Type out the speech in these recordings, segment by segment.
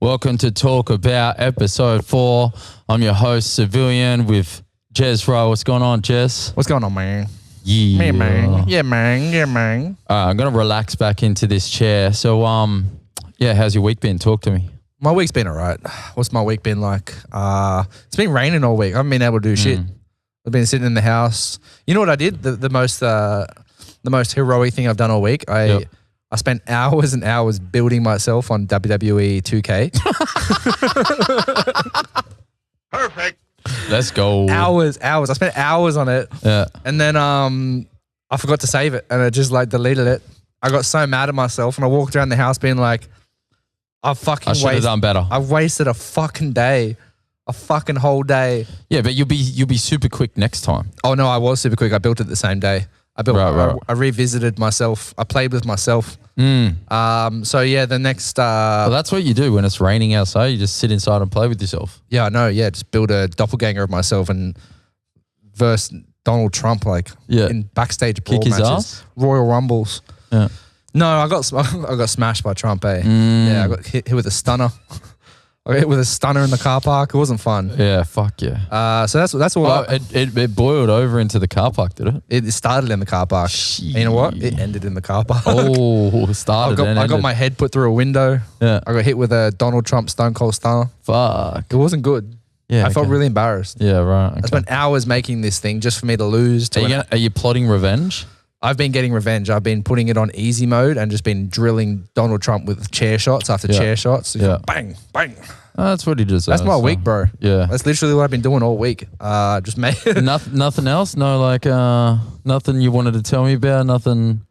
Welcome to Talk About episode 4. I'm your host, Civilian, with Jezwri. What's going on, Jez? What's going on, man? Yeah. Yeah, man. Yeah, man. Yeah, man. I'm going to relax back into this chair. So, how's your week been? Talk to me. My week's been all right. What's my week been like? It's been raining all week. I haven't been able to do shit. I've been sitting in the house. You know what I did? The most heroic thing I've done all week? I spent hours and hours building myself on WWE 2K. Perfect. Let's go. Hours. I spent hours on it. Yeah. And then I forgot to save it and I just like deleted it. I got so mad at myself and I walked around the house being like, I should have done better. I wasted a fucking day. A fucking whole day. Yeah, but you'll be super quick next time. Oh no, I was super quick. I built it the same day. I revisited myself. I played with myself. So yeah, the next. Well, that's what you do when it's raining outside. You just sit inside and play with yourself. Yeah, I know. Yeah, just build a doppelganger of myself and verse Donald Trump in backstage brawl his matches, ass? Royal Rumbles. Yeah. No, I got smashed by Trump. Yeah, I got hit with a stunner. I got hit with a stunner in the car park. It wasn't fun. Yeah, fuck yeah. So that's all. Well, it boiled over into the car park, did it? It started in the car park. Shit. You know what? It ended in the car park. Oh, it started. I got my head put through a window. Yeah. I got hit with a Donald Trump Stone Cold Stunner. Fuck. It wasn't good. Yeah, I felt really embarrassed. Yeah, right. Okay. I spent hours making this thing just for me to lose. Are you plotting revenge? I've been getting revenge. I've been putting it on easy mode and just been drilling Donald Trump with chair shots after chair shots. Yeah. Bang, bang. Oh, that's what he deserves. That's my week, bro. Yeah. That's literally what I've been doing all week. Just made Nothing else? No, nothing you wanted to tell me about? Nothing?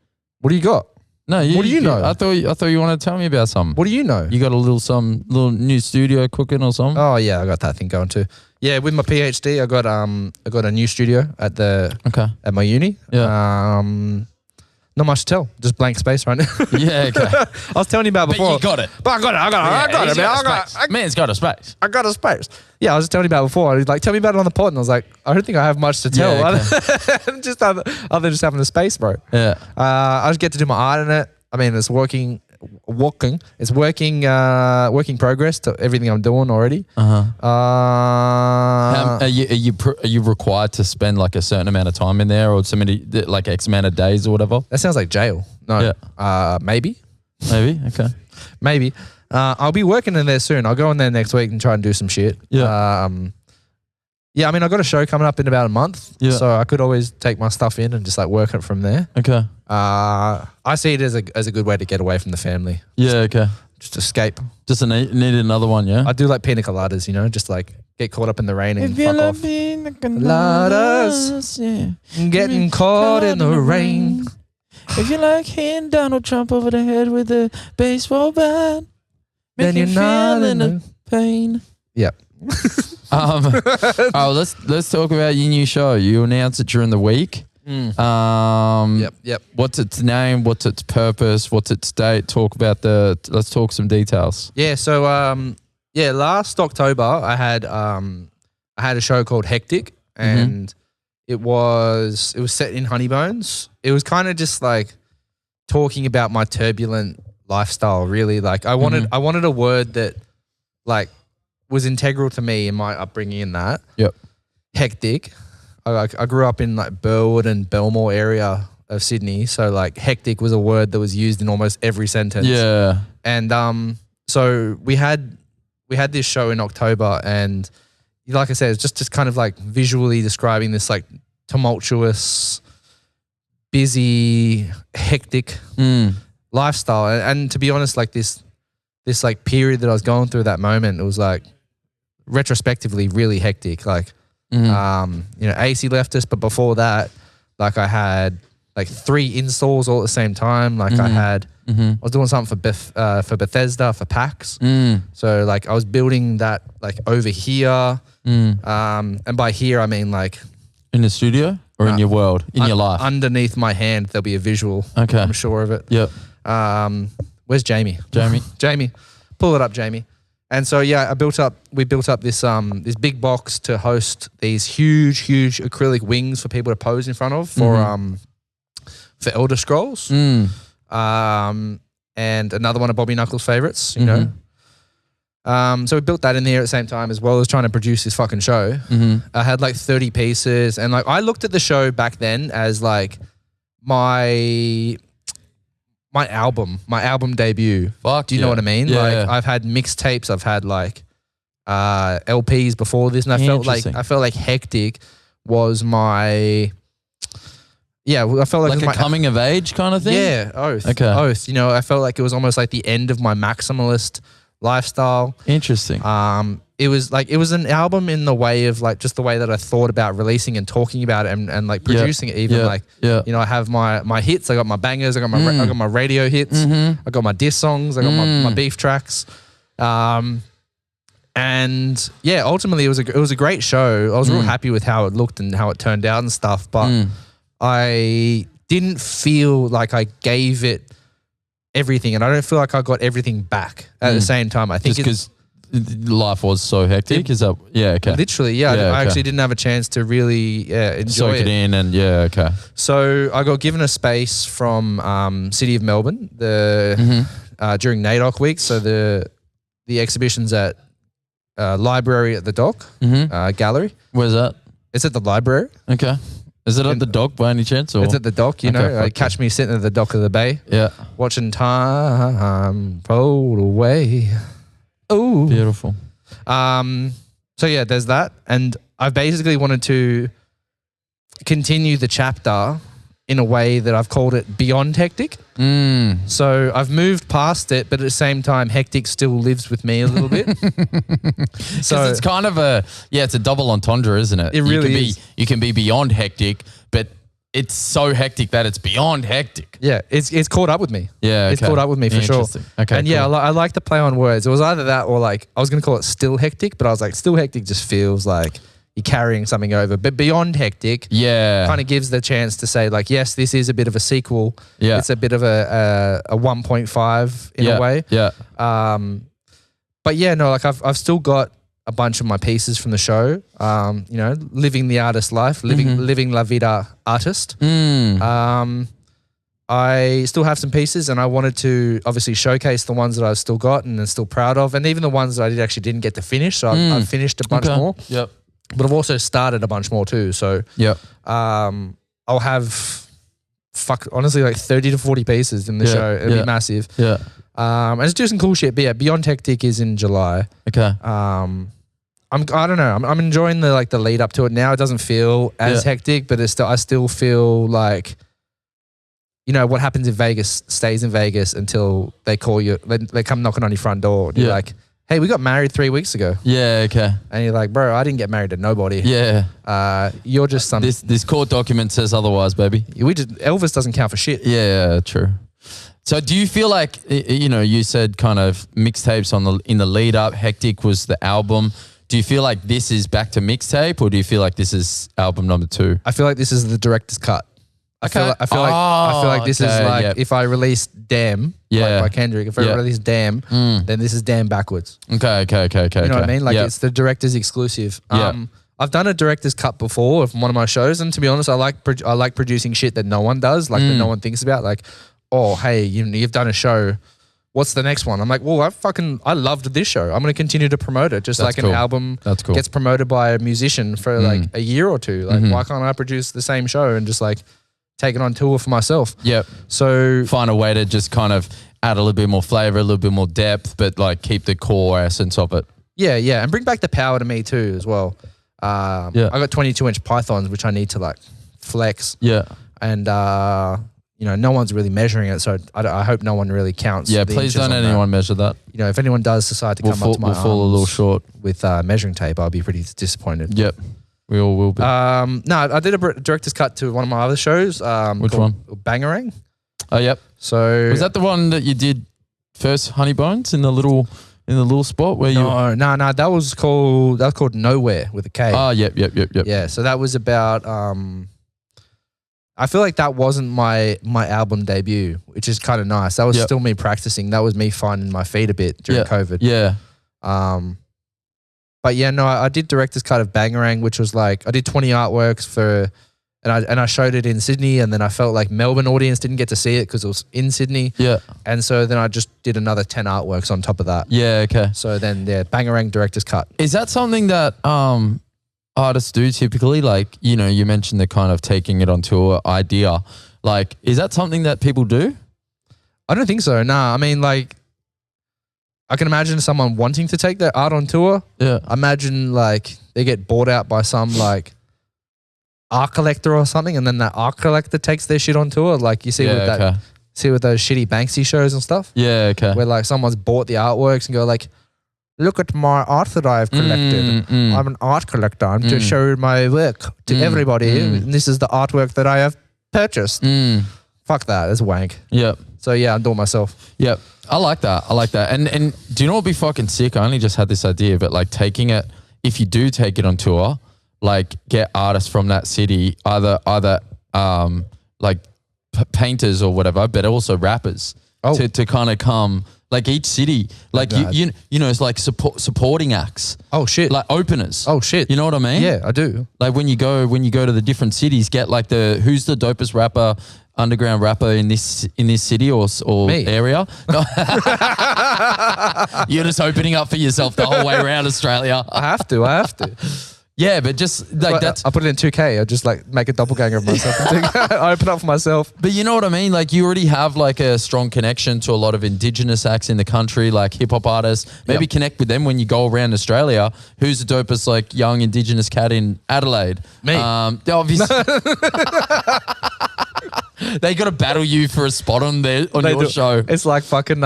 What do you got? No, what do you know? I thought you wanted to tell me about something. What do you know? You got a little new studio cooking or something? Oh yeah, I got that thing going too. Yeah, with my PhD, I got a new studio at my uni. Yeah. Not much to tell. Just blank space right now. Yeah, okay. I was telling you about before. But you got it. But I got it. Man's got a space. I got a space. Yeah, I was just telling you about it before. He was like, tell me about it on the pod. And I was like, I don't think I have much to tell. Yeah, other than just having the space, bro. Yeah. I just get to do my art in it. I mean, it's working. It's working progress to everything I'm doing already. Are you required to spend like a certain amount of time in there, or so many like X amount of days or whatever? That sounds like jail. No. Yeah. Maybe. Okay. Maybe. I'll be working in there soon. I'll go in there next week and try and do some shit. Yeah. Yeah, I mean, I got a show coming up in about a month. Yeah. So I could always take my stuff in and just like work it from there. Okay. I see it as a good way to get away from the family. Yeah, okay. Just escape. Just need another one, yeah? I do like pina coladas, just like get caught up in the rain and fuck off. Pina coladas, yeah. Getting caught in the rain. If you like hitting Donald Trump over the head with a baseball bat, then you're not in the pain. Yep. Let's talk about your new show. You announced it during the week. Yep. What's its name? What's its purpose? What's its date? Let's talk some details. Yeah. So last October I had a show called Hectic, and it was set in Honeybones. It was kind of just like talking about my turbulent lifestyle. Really, like I wanted a word that like was integral to me in my upbringing. In that, hectic. I grew up in like Burwood and Belmore area of Sydney, so like hectic was a word that was used in almost every sentence. Yeah, and so we had this show in October, and like I said, it's just kind of like visually describing this like tumultuous, busy, hectic lifestyle, and to be honest, like this like period that I was going through that moment, it was like retrospectively really hectic. Like, AC left us, but before that, like I had like 3 installs all at the same time. Like I was doing something for Bethesda for PAX. So like I was building that like over here. And by here I mean like in the studio or in your world, in your life. Underneath my hand there'll be a visual. Okay, I'm sure of it. Yep. Where's Jamie? Jamie, pull it up, Jamie. And so yeah, we built up this this big box to host these huge acrylic wings for people to pose in front of for Elder Scrolls. And another one of Bobby Knuckles' favorites, you know. So we built that in there at the same time as well as trying to produce this fucking show. I had like 30 pieces, and like I looked at the show back then as like my album debut. Fuck, Do you know what I mean? Yeah. Like I've had mixtapes, I've had like LPs before this, and I felt like Hectic was my I felt like, like it was a my coming of age kind of thing. Yeah, Oath. Okay. Oath. You know, I felt like it was almost like the end of my maximalist lifestyle. Interesting. It was an album in the way of like just the way that I thought about releasing and talking about it and like producing it. Even like you know, I have my hits, I got my bangers, I got my radio hits, I got my diss songs, I got my beef tracks. And yeah, ultimately it was a great show. I was real happy with how it looked and how it turned out and stuff, but I didn't feel like I gave it everything, and I don't feel like I got everything back at the same time. I think just because life was so hectic. Is that okay? Literally, I actually didn't have a chance to really enjoy Soak it in, and okay. So I got given a space from City of Melbourne during NAIDOC week. So the exhibition's at library at the dock gallery. Where's that? It's at the library. Okay. Is it at the dock by any chance? Or? It's at the dock, you know. Catch me sitting at the dock of the bay. Yeah. Watching time roll away. Oh. Beautiful. So yeah, there's that. And I basically wanted to continue the chapter in a way that I've called it Beyond Hectic. So I've moved past it, but at the same time, Hectic still lives with me a little bit. So it's kind of it's a double entendre, isn't it? It really is. You can be beyond hectic, but it's so hectic that it's beyond hectic. Yeah, it's caught up with me. Yeah, it's caught up with me for sure. Okay, and yeah, I like to play on words. It was either that or like I was going to call it Still Hectic, but I was like, Still Hectic just feels like you're carrying something over. But Beyond Hectic kind of gives the chance to say like, yes, this is a bit of a sequel. Yeah. It's a bit of a 1.5 in a way. Yeah. But yeah, no, like I've still got a bunch of my pieces from the show. You know, living the artist life, living la vida artist. I still have some pieces, and I wanted to obviously showcase the ones that I've still got and I'm still proud of, and even the ones that I actually didn't get to finish. So I've finished a bunch more. Yep. But I've also started a bunch more too. So I'll have honestly like 30 to 40 pieces in the show. It'll be massive. Yeah. And just do some cool shit. But yeah, Beyond Hectic is in July. Okay. I don't know. I'm enjoying the lead up to it now. It doesn't feel as hectic, but I still feel like, you know, what happens in Vegas stays in Vegas until they call you. They come knocking on your front door. And you're like, hey, we got married 3 weeks ago. Yeah, okay. And you're like, bro, I didn't get married to nobody. Yeah. You're just some... This court document says otherwise, baby. Elvis doesn't count for shit. Yeah, true. So do you feel like, you know, you said kind of mixtapes in the lead up, Hectic was the album. Do you feel like this is back to mixtape, or do you feel like this is album number 2? I feel like this is the director's cut. I feel like this is like if I release Damn by Kendrick, if I release Damn, then this is Damn backwards. Okay. You know what I mean? Like it's the director's exclusive. I've done a director's cut before of one of my shows, and to be honest, I like producing shit that no one does, like that no one thinks about. Like, oh, hey, you've done a show. What's the next one? I'm like, well, I loved this show. I'm going to continue to promote it. Just like an album gets promoted by a musician for like a year or two. Like, why can't I produce the same show and just like take it on tour for myself? Yep. So find a way to just kind of add a little bit more flavor, a little bit more depth, but like keep the core essence of it. Yeah. And bring back the power to me too as well. I got 22-inch pythons, which I need to like flex. Yeah. And you know, no one's really measuring it, so I hope no one really counts. Yeah, please don't anyone measure that. You know, if anyone does decide to come up to my arms, fall a little short with measuring tape, I'll be pretty disappointed. Yep, we all will be. No, I did a director's cut to one of my other shows. Which one? Bangarang. Oh, yep. So was that the one that you did first, Honey Bones, in the little spot where No, that was called Nowhere with a K. Oh, yep. Yeah, so that was about I feel like that wasn't my album debut, which is kind of nice. That was still me practicing. That was me finding my feet a bit during COVID. Yeah. But yeah, no, I did director's cut of Bangarang, which was like I did 20 artworks for and I showed it in Sydney, and then I felt like Melbourne audience didn't get to see it because it was in Sydney. Yeah. And so then I just did another 10 artworks on top of that. Yeah, okay. So then, Bangarang director's cut. Is that something that artists do typically? Like, you know, you mentioned the kind of taking it on tour idea. Like, is that something that people do? I don't think so. Nah, I mean, like, I can imagine someone wanting to take their art on tour. Yeah. I imagine like they get bought out by some like art collector or something, and then that art collector takes their shit on tour. Like you see with those shitty Banksy shows and stuff. Yeah, okay. Where like someone's bought the artworks and go like, look at my art that I've collected. I'm an art collector. I'm to show my work to everybody. And this is the artwork that I have purchased. Fuck that. That's wank. Yep. So yeah, I'm doing myself. Yep. I like that. And do you know what would be fucking sick? I only just had this idea, but like taking it, if you do take it on tour, like get artists from that city, either like painters or whatever, but also rappers to kind of come, like each city, like you know, it's like supporting acts. Oh shit. Like openers. Oh shit. You know what I mean? Yeah, I do. Like when you go to the different cities, get like who's the dopest rapper, underground rapper in this city or area. No. You're just opening up for yourself the whole way around Australia. I have to. Yeah, but just like that's. I put it in 2K. I just like make a doppelganger of myself. I open up for myself. But you know what I mean? Like you already have like a strong connection to a lot of Indigenous acts in the country, like hip hop artists. Maybe connect with them when you go around Australia. Who's the dopest like young Indigenous cat in Adelaide? Me. Obviously. They got to battle you for a spot on your show. It's like fucking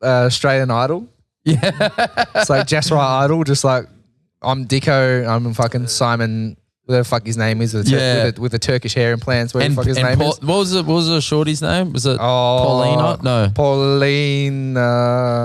Australian Idol. Yeah. It's like Jeswri Idol, just like I'm Dicko, I'm fucking Simon, whatever the fuck his name is, with the Turkish hair implants, whatever the fuck his name is. What was the shorty's name? Was it Paulina? No. Pauline,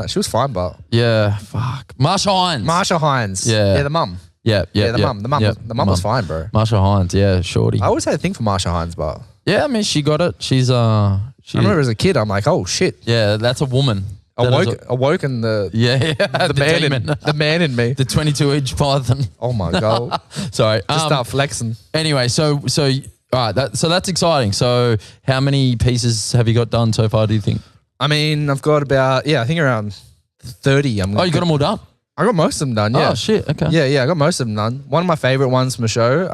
she was fine, but. Yeah, fuck. Marsha Hines. Yeah. Yeah, the mum. Yeah. The mum was fine, bro. Marsha Hines, yeah, shorty. I always had a thing for Marsha Hines, but. Yeah, I mean, she got it. She's I remember as a kid, I'm like, oh shit. Yeah, that's a woman. Awoken the the man in me. The 22-inch python. Oh my god. Sorry. Just start flexing. Anyway, so all right, so that's exciting. So how many pieces have you got done so far, do you think? I mean, I've got about I think around 30. You got them all done? I got most of them done, yeah. Oh shit, okay. Yeah, I got most of them done. One of my favorite ones from the show,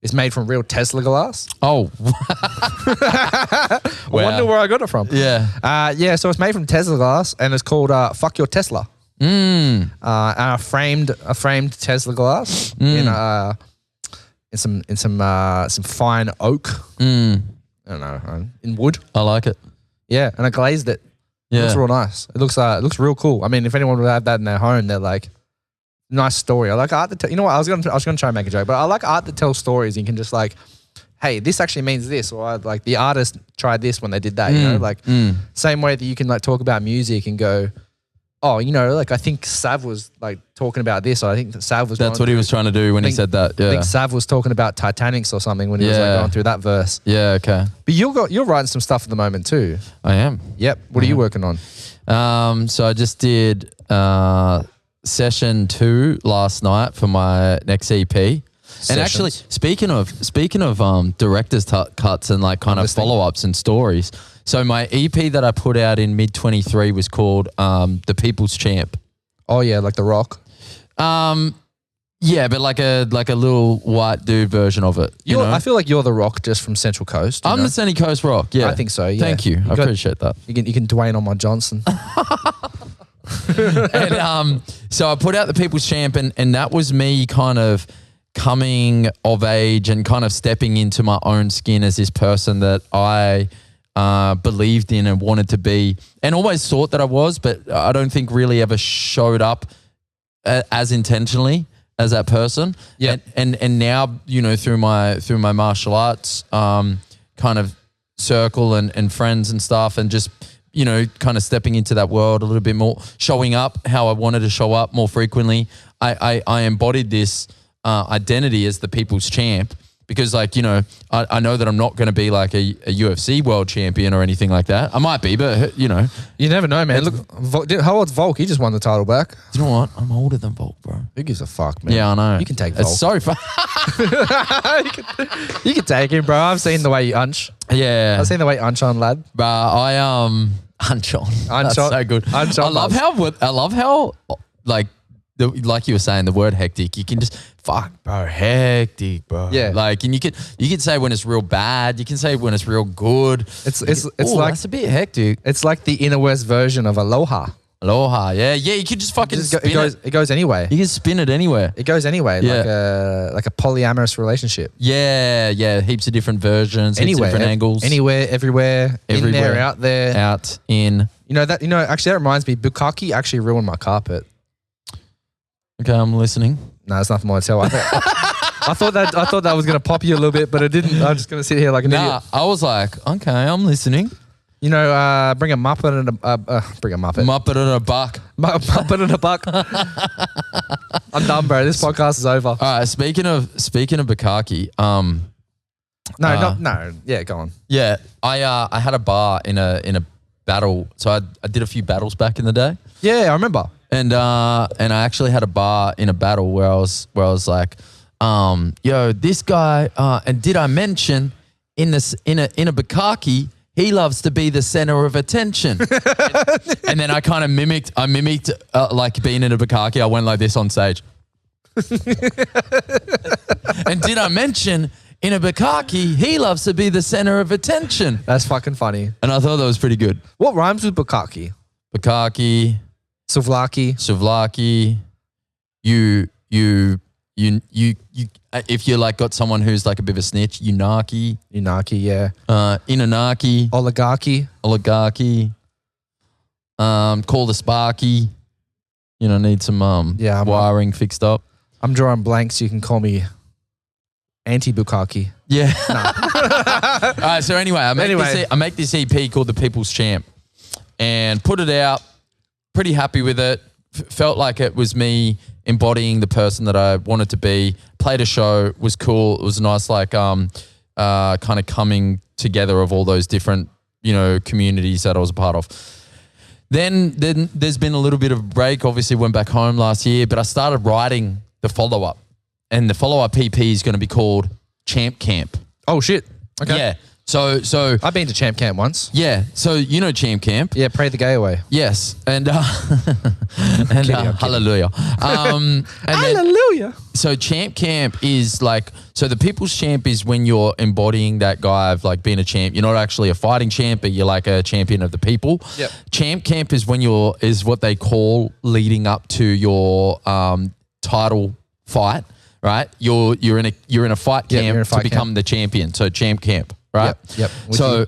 is made from real Tesla glass. Oh. I wonder where I got it from. Yeah. So it's made from Tesla glass, and it's called Fuck Your Tesla. And I framed Tesla glass in some fine oak. I don't know, in wood. I like it. Yeah, and I glazed it. Yeah. It looks real nice. It looks real cool. I mean, if anyone would have that in their home, they're like, nice story. I like art that you know what? I was gonna try and make a joke, but I like art that tells stories. You can just like, hey, this actually means this, or like the artist tried this when they did that. You know, like same way that you can like talk about music and go, oh, you know, like I think Sav was like talking about this, or I think that Sav was. That's what he was trying to do when he said that. Yeah, I think Sav was talking about Titanics or something when he was like going through that verse. Yeah, okay. But you're writing some stuff at the moment too. I am. Yep. What are you working on? So I just did session 2 last night for my next EP. And actually, speaking of director's cuts and like kind of follow-ups and stories, so my EP that I put out in mid-23 was called The People's Champ. Oh yeah, like The Rock. Yeah, but like a little white dude version of it. You know? I feel like you're The Rock just from Central Coast. I'm the Sunny Coast Rock. Yeah, I think so. Yeah. Thank you. I appreciate that. You can Dwayne on my Johnson. And so I put out The People's Champ, and that was me kind of coming of age and kind of stepping into my own skin as this person that I believed in and wanted to be, and always thought that I was, but I don't think really ever showed up as intentionally as that person. Yeah. And now, you know, through my martial arts kind of circle and friends and stuff, and just, you know, kind of stepping into that world a little bit more, showing up how I wanted to show up more frequently. I embodied this identity as the people's champ, because like, you know, I know that I'm not going to be like a UFC world champion or anything like that. I might be, but you know. You never know, man. Look, how old's Volk? He just won the title back. You know what? I'm older than Volk, bro. Who gives a fuck, man? Yeah, I know. You can take Volk. It's so fun. You can take him, bro. I've seen the way you unch. Yeah. I've seen the way you unch on, lad. But Unchon. That's so good. Unchon. I love how like like you were saying, the word hectic, you can just hectic, bro. Yeah. Like, and you can say when it's real bad, you can say when it's real good. It's like that's a bit hectic. It's like the inner west version of aloha. Aloha, yeah. You can just fucking spin it. It goes anywhere. You can spin it anywhere. It goes anywhere. Yeah. Like a polyamorous relationship. Yeah. Heaps of different versions, heaps of different angles. Anywhere, everywhere. In there, out there. Out, in. Actually that reminds me, Bukkake actually ruined my carpet. Okay, I'm listening. No, there's nothing more to tell. I thought that was gonna pop you a little bit, but it didn't. I'm just gonna sit here like an idiot. I was like, okay, I'm listening. Bring a Muppet and bring a Muppet. Muppet and a buck. Muppet and a buck. I'm done, bro. This podcast is over. All right. Speaking of Bukkake, No. Yeah, go on. Yeah, I had a bar in a battle. So I did a few battles back in the day. Yeah, I remember. And I actually had a bar in a battle where I was like, yo, this guy, and did I mention in a Bukkake, he loves to be the center of attention. and then I kind of mimicked like being in a Bukkake. I went like this on stage. And did I mention in a Bukkake, he loves to be the center of attention. That's fucking funny. And I thought that was pretty good. What rhymes with Bukkake? Bukkake. Souvlaki. You if you like got someone who's like a bit of a snitch, Unaki, yeah. Inanaki, Oligarchy. Call the Sparky. You know, need some wiring fixed up. I'm drawing blanks. You can call me anti-Bukkake. Yeah. All right. So anyway, I make this EP called The People's Champ, and put it out. Pretty happy with it. Felt like it was me embodying the person that I wanted to be. Played a show, was cool. It was a nice like kind of coming together of all those different, you know, communities that I was a part of. Then there's been a little bit of a break. Obviously went back home last year, but I started writing the follow-up. And the follow-up EP is going to be called Champ Camp. Oh shit. Okay. Yeah. So I've been to Champ Camp once. Yeah. So you know Champ Camp. Yeah, pray the gay away. Yes. And kidding. hallelujah. Hallelujah. So Champ Camp is like, so the People's Champ is when you're embodying that guy of like being a champ. You're not actually a fighting champ, but you're like a champion of the people. Yep. Champ Camp is when is what they call leading up to your title fight, right? You're in a fight camp to become the champion. So Champ Camp. Right. Yep. So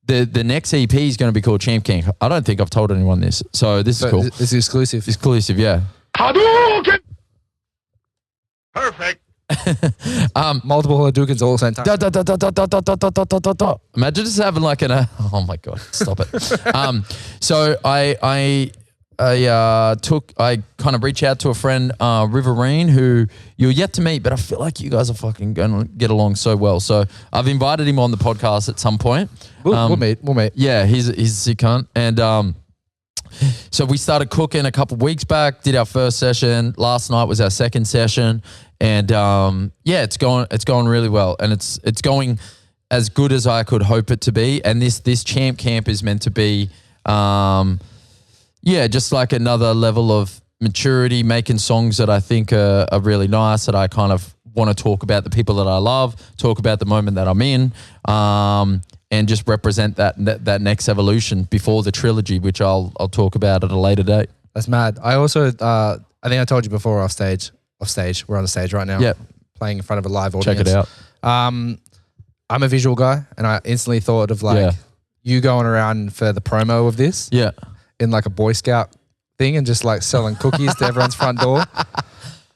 the next EP is going to be called Champ Camp. I don't think I've told anyone this. So this is cool. It's exclusive. Exclusive, yeah. Hadouken! Perfect. Multiple Hadoukens all at the same time. Imagine just having like oh my God, stop it. So I kind of reached out to a friend, Riverine, who you're yet to meet, but I feel like you guys are fucking going to get along so well. So I've invited him on the podcast at some point. We'll meet. Yeah, he's a sick cunt. And so we started cooking a couple of weeks back, did our first session. Last night was our second session. And it's going really well. And it's going as good as I could hope it to be. And this Champ Camp is meant to be just like another level of maturity, making songs that I think are really nice, that I kind of want to talk about the people that I love, talk about the moment that I'm in, and just represent that next evolution before the trilogy, which I'll talk about at a later date. That's mad. I also, I think I told you before off stage. We're on the stage right now. Yep. Playing in front of a live audience. Check it out. I'm a visual guy, and I instantly thought of you going around for the promo of this. Yeah. In like a Boy Scout thing and just like selling cookies to everyone's front door.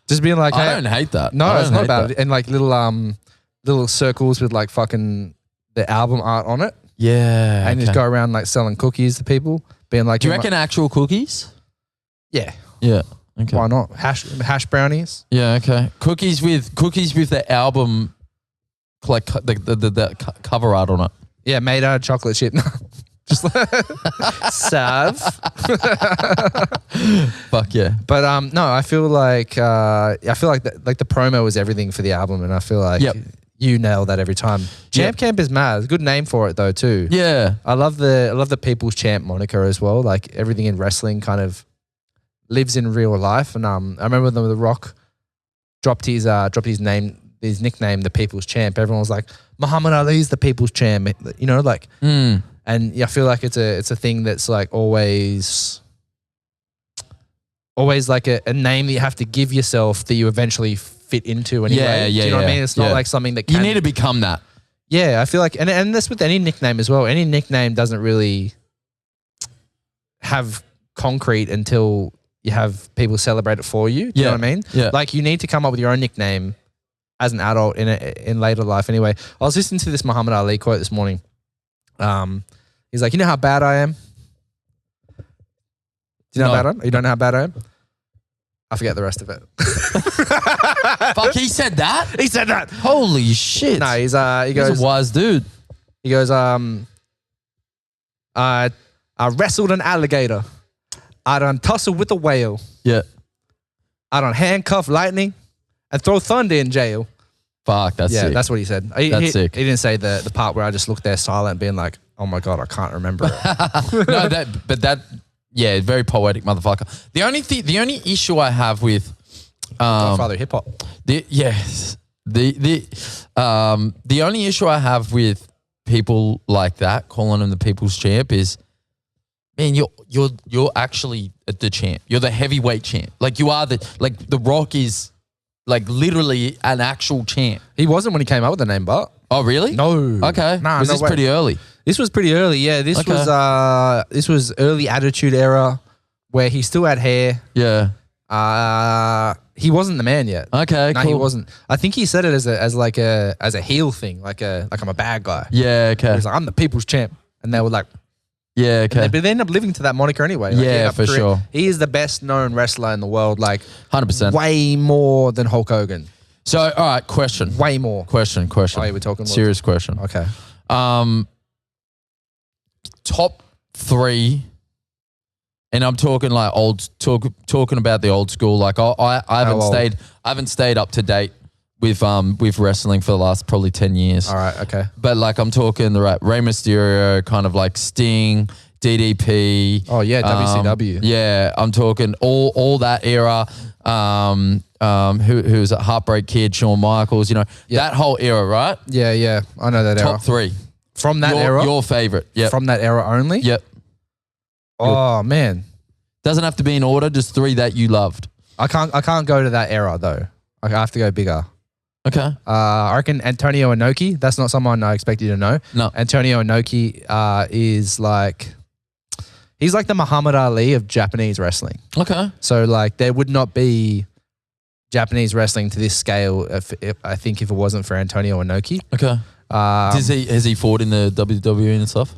Just being like, hey, I don't hate that. No, it's not bad. And like little circles with like fucking the album art on it. Yeah. And just go around like selling cookies to people. Being like, do you reckon actual cookies? Yeah. Yeah. Okay. Why not? Hash brownies. Yeah, okay. Cookies with the album like the cover art on it. Yeah, made out of chocolate chip. Just like Sav. Fuck yeah. But no, I feel like the promo was everything for the album, and I feel like you nail that every time. Champ Camp is mad. Good name for it though too. Yeah. I love the People's Champ moniker as well. Like everything in wrestling kind of lives in real life. And I remember when The Rock dropped his name, his nickname, the People's Champ. Everyone was like, Muhammad Ali's the People's Champ. You know, like. And yeah, I feel like it's a thing that's like always like a name that you have to give yourself that you eventually fit into anyway. Yeah. Do you know what I mean? It's not like something that you need to become that. Yeah, I feel like, and that's with any nickname as well. Any nickname doesn't really have concrete until you have people celebrate it for you. Do you know what I mean? Yeah. Like you need to come up with your own nickname as an adult in later life. Anyway, I was listening to this Muhammad Ali quote this morning. He's like, you know how bad I am? Do you know how bad I am? You don't know how bad I am? I forget the rest of it. Fuck, he said that? He said that. Holy shit. No, he He's goes, a wise dude. he goes, I wrestled an alligator. I done tussled with a whale. Yeah. I done handcuff lightning and throw thunder in jail. Fuck, that's sick. That's what he said. That's sick. He didn't say the part where I just looked there silent being like, oh my God, I can't remember it. No, very poetic motherfucker. The only issue I have with Godfather hip hop. the only issue I have with people like that, calling him the people's champ, is, man, you're actually the champ. You're the heavyweight champ. Like you are The Rock is like literally an actual champ. He wasn't when he came up with the name, but. Oh really? No. Okay. Nah, was no this way. pretty early? This was pretty early, yeah. This was early Attitude Era where he still had hair. Yeah. He wasn't the man yet. Okay. No, cool. he wasn't. I think he said it as a heel thing, like I'm a bad guy. Yeah. Okay. He's like, I'm the people's champ, and they were like, Yeah. Okay. but they end up living to that moniker anyway. Like, Yeah, for sure. He is the best known wrestler in the world, like 100%. way more than Hulk Hogan. So, all right, question. Way more. Question. Oh, yeah, we're talking Serious question. Okay. Top 3, and I'm talking like talking about the old school. Like I haven't stayed up to date with wrestling for the last probably 10 years. All right. Okay. But like I'm talking the Rey Mysterio, kind of like Sting, DDP. Oh yeah, WCW. Yeah, I'm talking all that era. Who's a Heartbreak Kid, Shawn Michaels, that whole era, right? Yeah. I know that era. Top 3. From that era? Your favorite. Yeah. From that era only? Yep. Oh man. Doesn't have to be in order, just 3 that you loved. I can't go to that era though. I have to go bigger. Okay. I reckon Antonio Inoki. That's not someone I expect you to know. No. Antonio Inoki is like, he's like the Muhammad Ali of Japanese wrestling. Okay. So like there would not be Japanese wrestling to this scale if it wasn't for Antonio Inoki. Okay. Has he fought in the WWE and stuff?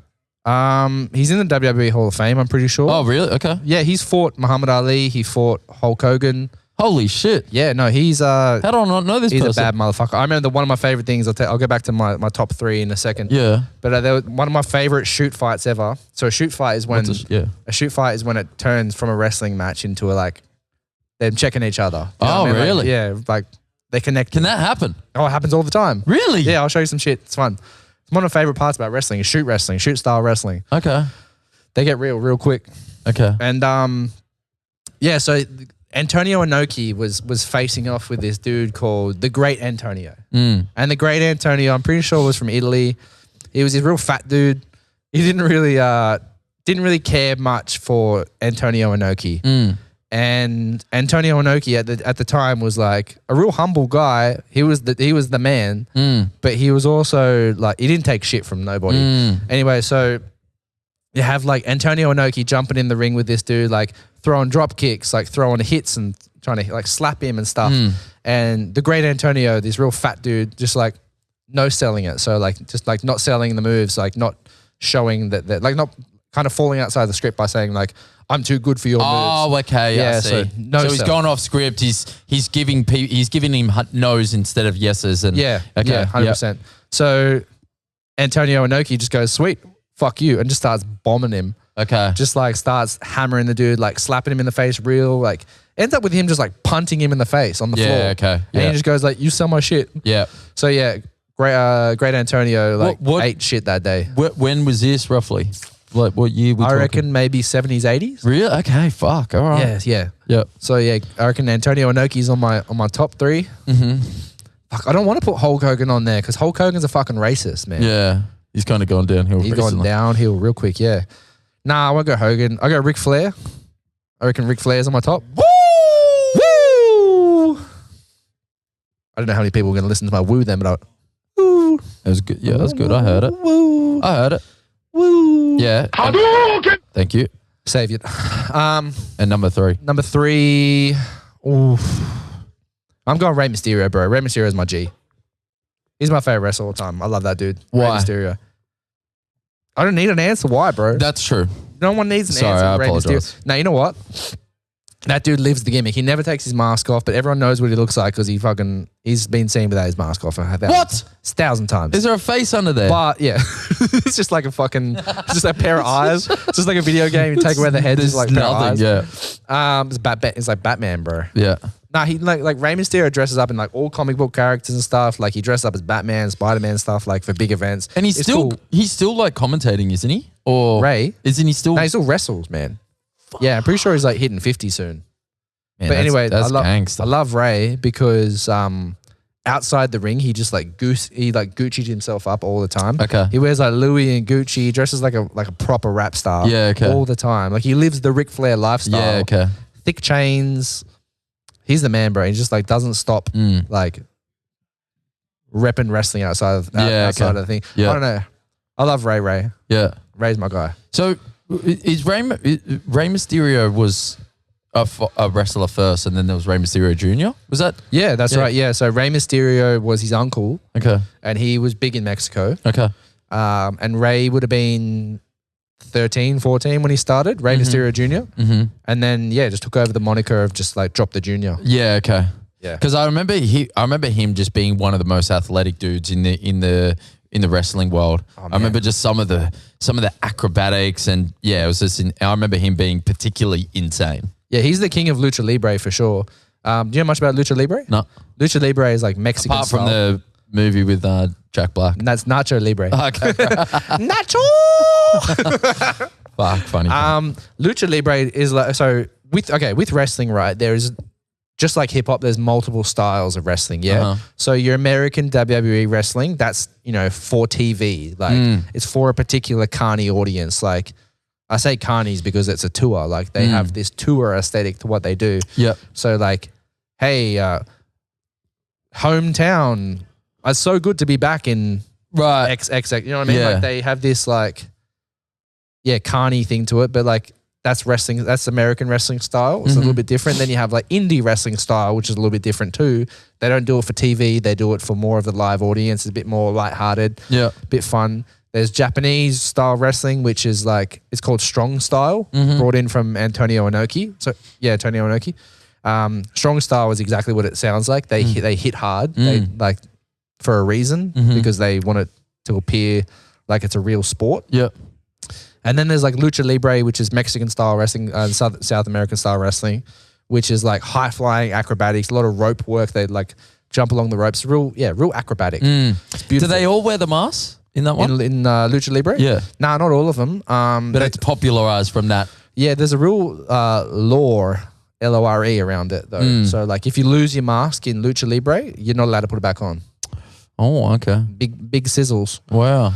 He's in the WWE Hall of Fame, I'm pretty sure. Oh, really? Okay. Yeah, he's fought Muhammad Ali. He fought Hulk Hogan. Holy shit. Yeah, no, he's How do I not know this he's person? a bad motherfucker. I remember one of my favorite things. I'll go back to my top 3 in a second. Yeah. But there was one of my favorite shoot fights ever. So a shoot fight is when it turns from a wrestling match into them checking each other. You know Oh, what I mean? really? Yeah, like they connect. Can that happen? Oh, it happens all the time. Really? Yeah, I'll show you some shit. It's fun. One of my favorite parts about wrestling is shoot style wrestling. Okay. They get real quick. Okay. And so Antonio Inoki was facing off with this dude called the Great Antonio. And the Great Antonio, I'm pretty sure, was from Italy. He was this real fat dude. He didn't really care much for Antonio Inoki. And Antonio Inoki at the time was like a real humble guy. He was the man, but he was also like, he didn't take shit from nobody. Anyway, so you have like Antonio Inoki jumping in the ring with this dude, like throwing drop kicks, like throwing hits and trying to like slap him and stuff. And the Great Antonio, this real fat dude, just like no selling it. So like just like not selling the moves, like not showing that like not kind of falling outside the script by saying like, I'm too good for your moves. Oh, okay. Yeah, I see. so no so he's sell. gone off script. He's giving him no's instead of yeses. And Yeah, okay, yeah, 100%. So Antonio Inoki just goes, sweet, fuck you, and just starts bombing him. Okay. Just like starts hammering the dude, like slapping him in the face real, like ends up with him just like punting him in the face on the floor. Yeah, okay. And Yeah. he just goes like, you sell my shit. Yeah. So yeah, great Antonio like What- ate shit that day. When was this roughly? Like what year we I talking? reckon maybe 70s, 80s. Really? Okay. Fuck. All right. Yeah, yeah. Yep. So yeah, I reckon Antonio Inoki's on my top 3. Mm-hmm. Fuck, I don't want to put Hulk Hogan on there because Hulk Hogan's a fucking racist, man. Yeah. He's kind of gone downhill. He's gone recently. downhill real quick, yeah. Nah, I won't go Hogan. I go Ric Flair. I reckon Ric Flair's on my top. Woo! Woo! I don't know how many people are going to listen to my woo then, but woo. That was good. Yeah, that was good. I heard it. Woo. I heard it. Woo. Yeah. Hadouken! Thank you. Save it. And number 3. Number 3. Oof. I'm going Rey Mysterio, bro. Rey Mysterio is my G. He's my favorite wrestler of all time. I love that dude. Why? Rey Mysterio. I don't need an answer why, bro. That's true. No one needs an Sorry, answer. I Rey apologize. Mysterio. Now, you know what? That dude lives the gimmick. He never takes his mask off, but everyone knows what he looks like because he's been seen without his mask off. What? 1,000 times. Is there a face under there? But yeah, it's just like just a pair of eyes. It's just like a video game. You take away the head, There's just like a pair of eyes. Yeah. It's like Batman, bro. Yeah. Nah, he like Rey Mysterio dresses up in like all comic book characters and stuff. Like he dresses up as Batman, Spider-Man stuff, like for big events. And he's It's still cool. he's still like commentating, isn't he? Or Ray? Isn't he still? No, he still wrestles, man. Yeah, I'm pretty sure he's like hitting 50 soon. Man, But that's- anyway, that's I gangster. love Ray because outside the ring, he just like Gucci'd himself up all the time. Okay. He wears like Louis and Gucci. He dresses like a proper rap star. Yeah, okay. All the time. Like he lives the Ric Flair lifestyle. Yeah. Okay. Thick chains. He's the man, bro. He just like doesn't stop like repping wrestling outside of okay. the thing. Yeah. I don't know. I love Ray. Yeah. Ray's my guy. So is Rey Mysterio was a wrestler first, and then there was Rey Mysterio Jr. Was that? Yeah, that's right. Yeah. So Rey Mysterio was his uncle Okay. and he was big in Mexico. Okay. And Ray would have been 13, 14 when he started, Rey Mysterio Jr. Mm-hmm. And then, just took over the moniker of just like drop the junior. Yeah. Okay. Yeah. Because I remember him just being one of the most athletic dudes in the wrestling world. Oh, I remember just some of the acrobatics and it was just. I remember him being particularly insane. Yeah, he's the king of Lucha Libre for sure. Do you know much about Lucha Libre? No, Lucha Libre is like Mexican apart style. from the movie with Jack Black. And that's Nacho Libre. Okay. Nacho! Fuck, funny. Lucha Libre is like, so with wrestling, right, there is just like hip hop, there's multiple styles of wrestling. Yeah. Uh-huh. So your American WWE wrestling, that's, for TV. Like it's for a particular carny audience. Like I say carnies because it's a tour. Like they have this tour aesthetic to what they do. Yep. So like, hey, hometown, it's so good to be back in Right. XXX. You know what I mean? Yeah. Like they have this like, carny thing to it, but like that's wrestling. That's American wrestling style. It's a little bit different. Then you have like indie wrestling style, which is a little bit different too. They don't do it for TV. They do it for more of the live audience. It's a bit more lighthearted, Yeah. bit fun. There's Japanese style wrestling, which is like, it's called strong style, brought in from Antonio Inoki. So Antonio Inoki. Strong style is exactly what it sounds like. They hit hard. They like for a reason because they want it to appear like it's a real sport. Yeah. And then there's like Lucha Libre, which is Mexican style wrestling, South American style wrestling, which is like high flying acrobatics, a lot of rope work. They like jump along the ropes. Real acrobatic. It's Do beautiful. they all wear the mask in that one? in Lucha Libre? Yeah. Nah, not all of them. But it's popularized from that. Yeah, there's a real lore, LORE around it though. So like if you lose your mask in Lucha Libre, you're not allowed to put it back on. Oh, okay. Big sizzles. Wow.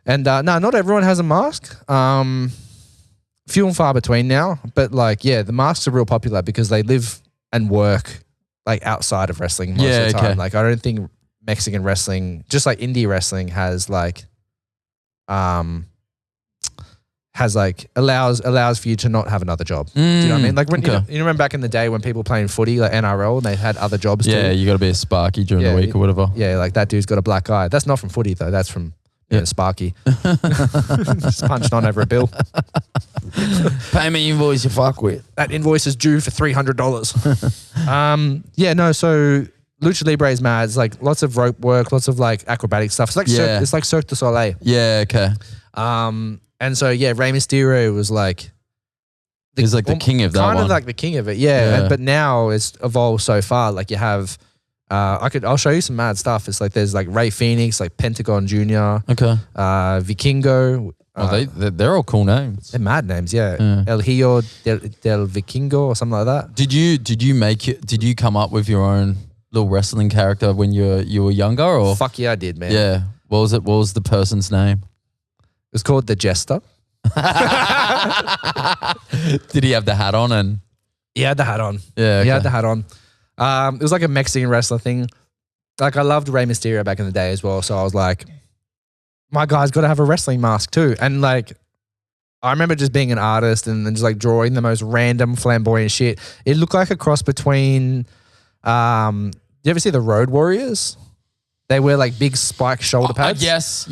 And not everyone has a mask. Few and far between now. But like, the masks are real popular because they live and work like outside of wrestling most of the time. okay. Like I don't think Mexican wrestling, just like indie wrestling, has like allows for you to not have another job. Do you know what I mean? Like when you remember back in the day when people playing footy, like NRL, and they had other jobs too. Yeah, you got to be a Sparky during the week or whatever. Yeah, like that dude's got a black eye. That's not from footy though. That's from Yeah, Sparky. Just punched on over a bill. Pay me invoice you fuck with. That invoice is due for $300. So Lucha Libre is mad. It's like lots of rope work, lots of like acrobatic stuff. It's like it's like Cirque du Soleil. Yeah, okay. And so Rey Mysterio was like he's like the king of that kind one. of like the king of it. Yeah. But now it's evolved so far. Like you have I'll show you some mad stuff. It's like there's like Ray Phoenix, like Pentagon Jr. Okay. Vikingo. They're all cool names. They're mad names, yeah. El Hijo del Vikingo or something like that. Did you come up with your own little wrestling character when you were younger or? Fuck yeah, I did, man. Yeah. What was it? What was the person's name? It was called the Jester. Did he have the hat on and? He had the hat on. Yeah. He had the hat on. It was like a Mexican wrestler thing. Like I loved Rey Mysterio back in the day as well. So I was like, my guy's got to have a wrestling mask too. And like, I remember just being an artist and then just like drawing the most random flamboyant shit. It looked like a cross between, do you ever see the Road Warriors? They wear like big spike shoulder pads. Yes.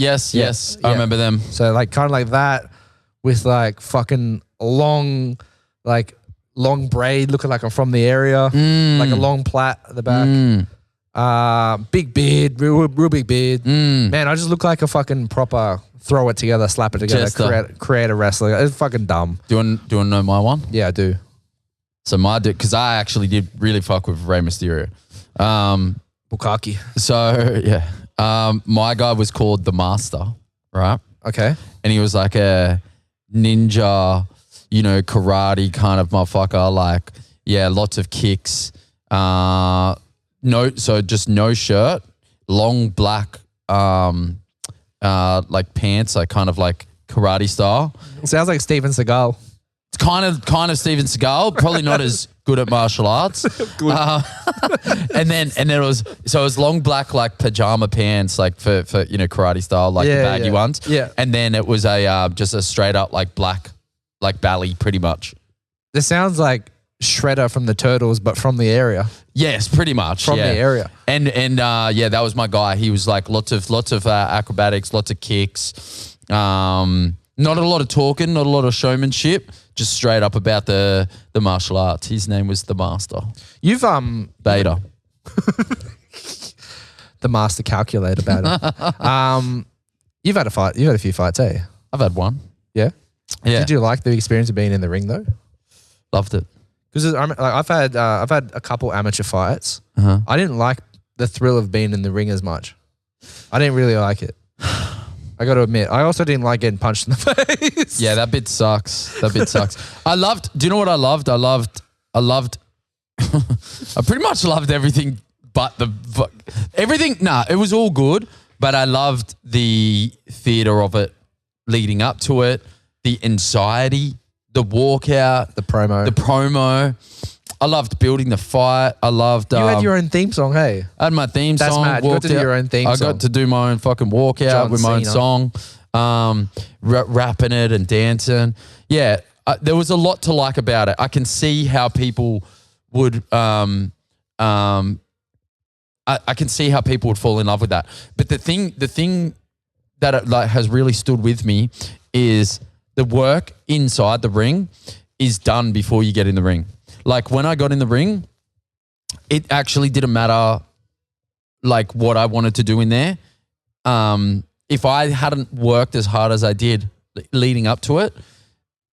I remember them. So like kind of like that with like fucking long braid looking like I'm from the area. Like a long plait at the back. Big beard, real big beard. Man, I just look like a fucking proper throw it together, slap it together, create a wrestler. It's fucking dumb. Do you want to know my one? Yeah, I do. So because I actually did really fuck with Rey Mysterio. Bukkake. So yeah, my guy was called the Master, right? Okay. And he was like a ninja, karate kind of motherfucker. Like, lots of kicks. Just no shirt, long black, like pants, like kind of like karate style. Sounds like Steven Seagal. It's kind of Steven Seagal, probably not as good at martial arts. And then it was long black like pajama pants, like for karate style, like the baggy ones. Yeah. And then it was just a straight up like black, like belly, pretty much. This sounds like Shredder from the Turtles, but from the area. Yes, pretty much from the area. And that was my guy. He was like lots of acrobatics, lots of kicks. Not a lot of talking, not a lot of showmanship. Just straight up about the martial arts. His name was the Master. You've Beta. The Master Calculator Beta. You've had a fight. You've had a few fights, eh? I've had one. Yeah. Yeah. Did you like the experience of being in the ring though? Loved it. Because I've had a couple amateur fights. Uh-huh. I didn't like the thrill of being in the ring as much. I didn't really like it. I got to admit. I also didn't like getting punched in the face. Yeah, that bit sucks. Do you know what I loved? I pretty much loved everything but everything. It was all good, but I loved the theater of it leading up to it, the anxiety, the walkout, the promo. I loved building the fight. I loved. You had your own theme song, hey? I had my theme song. That's mad. You got to do your own theme song. I got to do my own fucking walkout with my own song, rapping it and dancing. Yeah, there was a lot to like about it. I can see how people would. I can see how people would fall in love with that. But the thing that has really stood with me is the work inside the ring is done before you get in the ring. Like when I got in the ring, it actually didn't matter like what I wanted to do in there. If I hadn't worked as hard as I did leading up to it,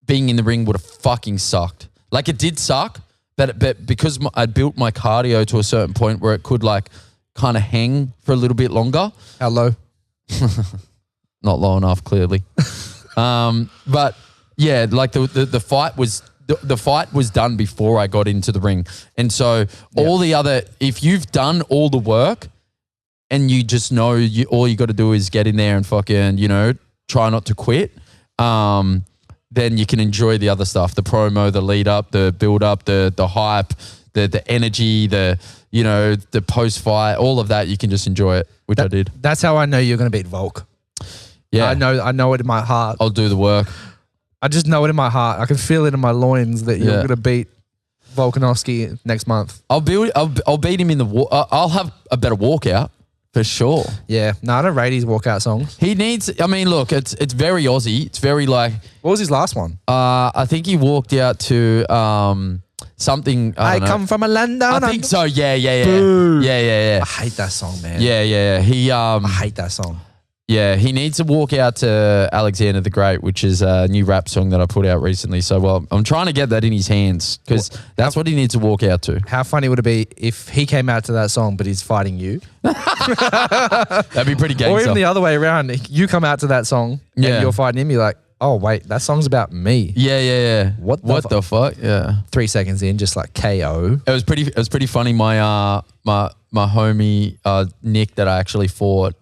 being in the ring would have fucking sucked. Like it did suck, but because I built my cardio to a certain point where it could like kind of hang for a little bit longer. How low? Not low enough, clearly. But yeah, like the fight was. The fight was done before I got into the ring. And so if you've done all the work and you just know all you got to do is get in there and fucking, try not to quit, then you can enjoy the other stuff, the promo, the lead up, the build up, the hype, the energy, the post fight, all of that, you can just enjoy it, which I did. That's how I know you're going to beat Volk. Yeah. I know it in my heart. I'll do the work. I just know it in my heart. I can feel it in my loins that you're going to beat Volkanovski next month. I'll beat him in the I'll have a better walkout For sure. Yeah. No, I don't rate his walkout songs. He needs, I mean, look, it's very Aussie. It's very like, What was his last one? I think he walked out to something. I don't know. come from a land down I think under. so. Yeah. Boo. Yeah. I hate that song, man. Yeah. He I hate that song. yeah, he needs to walk out to Alexander the Great, which is a new rap song that I put out recently. So, well, I'm trying to get that in his hands because that's what he needs to walk out to. How funny would it be if he came out to that song, but he's fighting you? That'd be pretty Or gangster. even the other way around. You come out to that song and Yeah. you're fighting him. You're like, oh, wait, that song's about me. Yeah. What the fuck? Yeah. 3 seconds in, just like KO. It was pretty funny. My homie Nick that I actually fought